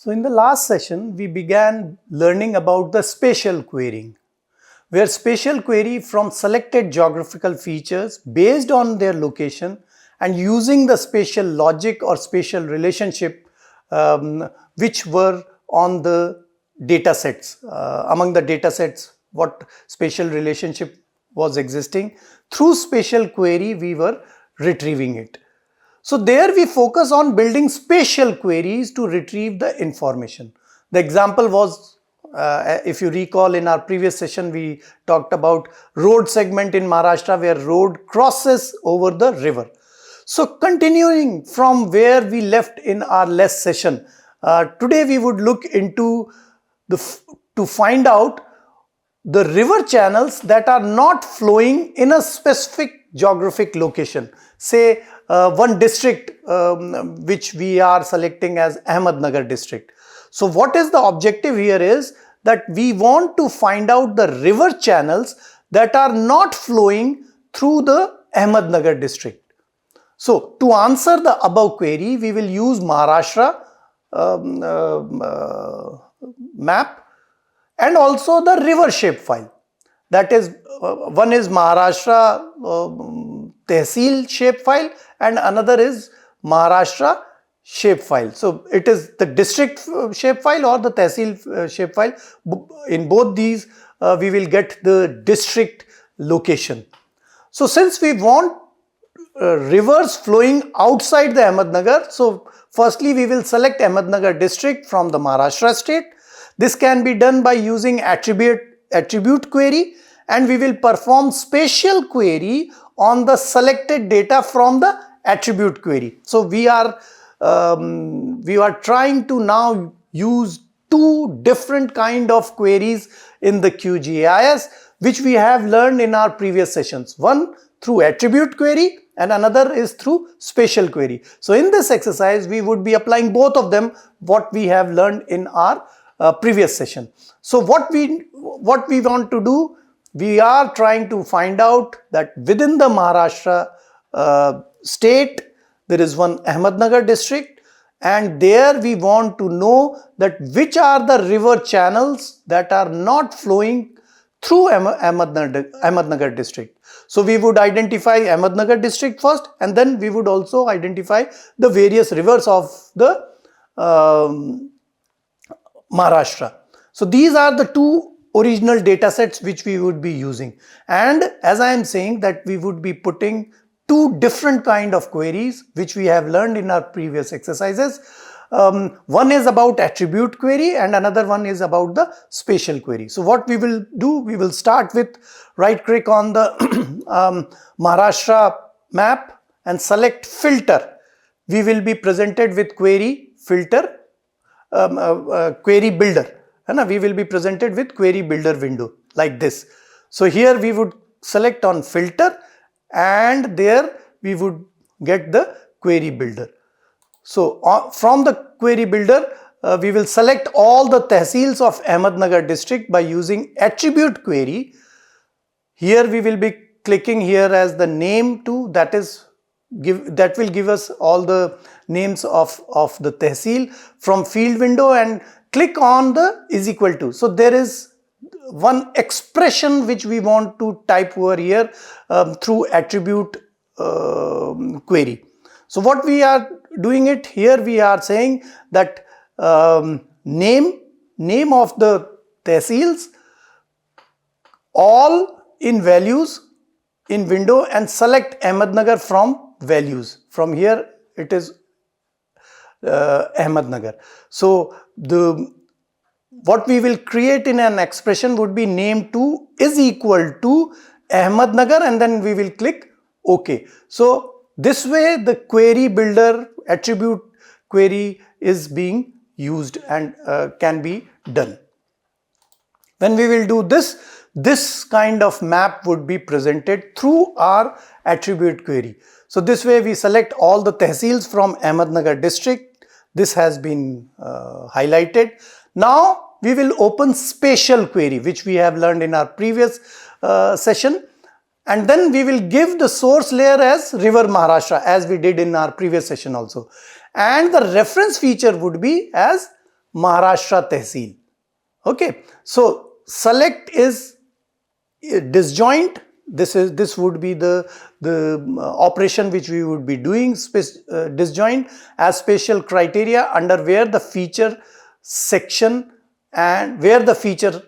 So in the last session, we began learning about the spatial querying, where spatial query from selected geographical features based on their location and using the spatial logic or spatial relationship which were on the data sets. Among the data sets, what spatial relationship was existing, through spatial query we were retrieving it. So there we focus on building spatial queries to retrieve the information. The example was, if you recall, in our previous session we talked about road segment in Maharashtra where road crosses over the river. So continuing from where we left in our last session, today we would look into to find out the river channels that are not flowing in a specific geographic location. Say one district which we are selecting as Ahmednagar district. So what is the objective here is that we want to find out the river channels that are not flowing through the Ahmednagar district. So to answer the above query, we will use Maharashtra map and also the river shapefile. That is, one is Maharashtra Tehsil shapefile and another is Maharashtra shapefile. So it is the district shapefile or the Tehsil shapefile. In both these, we will get the district location. So since we want rivers flowing outside the Ahmednagar, so firstly we will select Ahmednagar district from the Maharashtra state. This can be done by using attribute query, and we will perform spatial query on the selected data from the attribute query. So we are trying to now use two different kind of queries in the QGIS, which we have learned in our previous sessions. One through attribute query and another is through spatial query. So in this exercise, we would be applying both of them, what we have learned in our previous session. So what we want to do, we are trying to find out that within the Maharashtra state, there is one Ahmednagar district, and there we want to know that which are the river channels that are not flowing through Ahmednagar district. So we would identify Ahmednagar district first, and then we would also identify the various rivers of the Maharashtra. So these are the two original data sets which we would be using. And as I am saying that we would be putting two different kind of queries which we have learned in our previous exercises. One is about attribute query and another one is about the spatial query. So what we will do, we will start with right click on the Maharashtra map and select filter. We will be presented with query filter, query builder. We will be presented with query builder window like this. So here we would select on filter and there we would get the query builder. So from the query builder, we will select all the tehsils of Ahmednagar district by using attribute query. Here we will be clicking here as the name to, that will give us all the names of the tehsil from field window, and click on the is equal to. So there is one expression which we want to type over here through attribute query. So what we are doing it here, we are saying that name of the tehsils all in values in window and select Ahmednagar from values. From here it is Ahmednagar. So what we will create in an expression would be name2 is equal to Ahmednagar, and then we will click OK. So this way the query builder attribute query is being used and can be done. When we will do this kind of map would be presented through our attribute query. So this way we select all the tehsils from Ahmednagar district. This has been highlighted. Now we will open spatial query, which we have learned in our previous session, and then we will give the source layer as River Maharashtra, as we did in our previous session also, and the reference feature would be as Maharashtra Tehsil. Okay, so select is disjoint. This would be the operation which we would be doing, disjoint as spatial criteria, under where the feature section and where the feature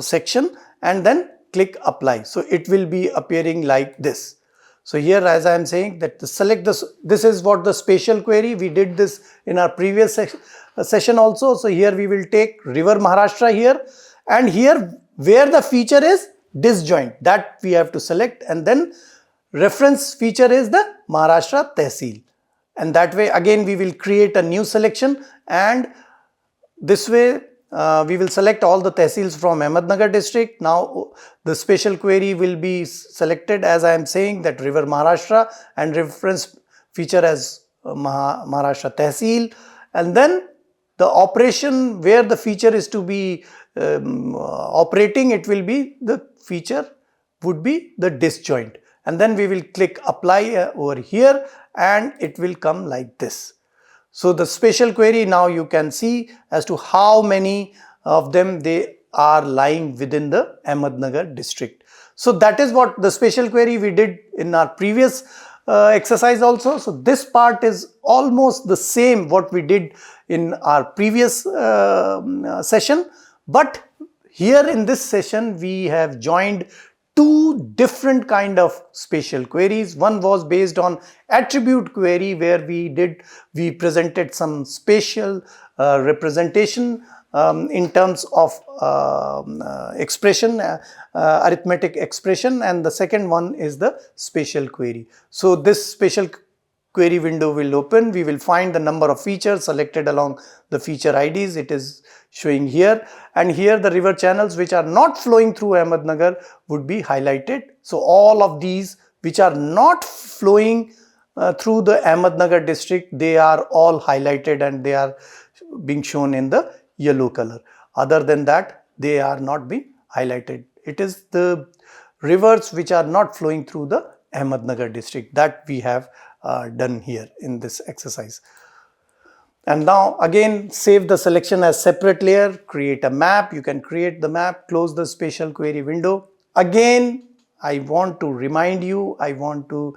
section, and then click apply. So it will be appearing like this. So here, as I am saying, that the select this is what the spatial query. We did this in our previous session also. So here we will take river Maharashtra here, and here where the feature is disjoint, that we have to select, and then reference feature is the Maharashtra Tehsil. And that way again we will create a new selection, and this way we will select all the tehsils from Ahmednagar district. Now the spatial query will be selected, as I am saying, that river Maharashtra, and reference feature as Maharashtra Tehsil, and then the operation where the feature is to be operating, it will be the feature would be the disjoint, and then we will click apply over here, and it will come like this. So the spatial query, now you can see as to how many of them they are lying within the Ahmednagar district. So that is what the spatial query we did in our previous exercise also. So this part is almost the same what we did in our previous session, but here in this session we have joined two different kind of spatial queries. One was based on attribute query, where we presented some spatial representation in terms of expression, arithmetic expression, and the second one is the spatial query. So this spatial query window will open. We will find the number of features selected along the feature IDs. It is showing here, and here the river channels which are not flowing through Ahmednagar would be highlighted. So all of these which are not flowing through the Ahmednagar district, they are all highlighted and they are being shown in the yellow color. Other than that, they are not being highlighted. It is the rivers which are not flowing through the Ahmednagar district that we have done here in this exercise. And now again, save the selection as separate layer, create a map. You can create the map, close the spatial query window. Again, I want to remind you, I want to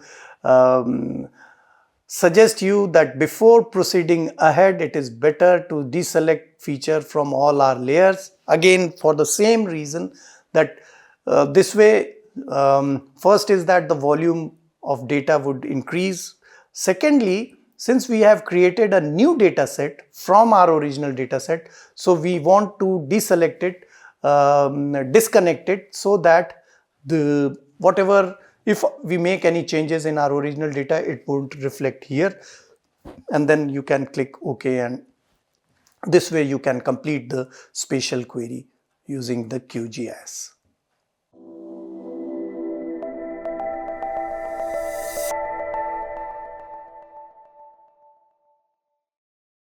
suggest you that before proceeding ahead, it is better to deselect feature from all our layers. Again, for the same reason that this way, first is that the volume of data would increase. Secondly, since we have created a new data set from our original data set, so we want to deselect it, disconnect it, so that the whatever, if we make any changes in our original data, it won't reflect here. And then you can click OK, and this way you can complete the spatial query using the QGIS.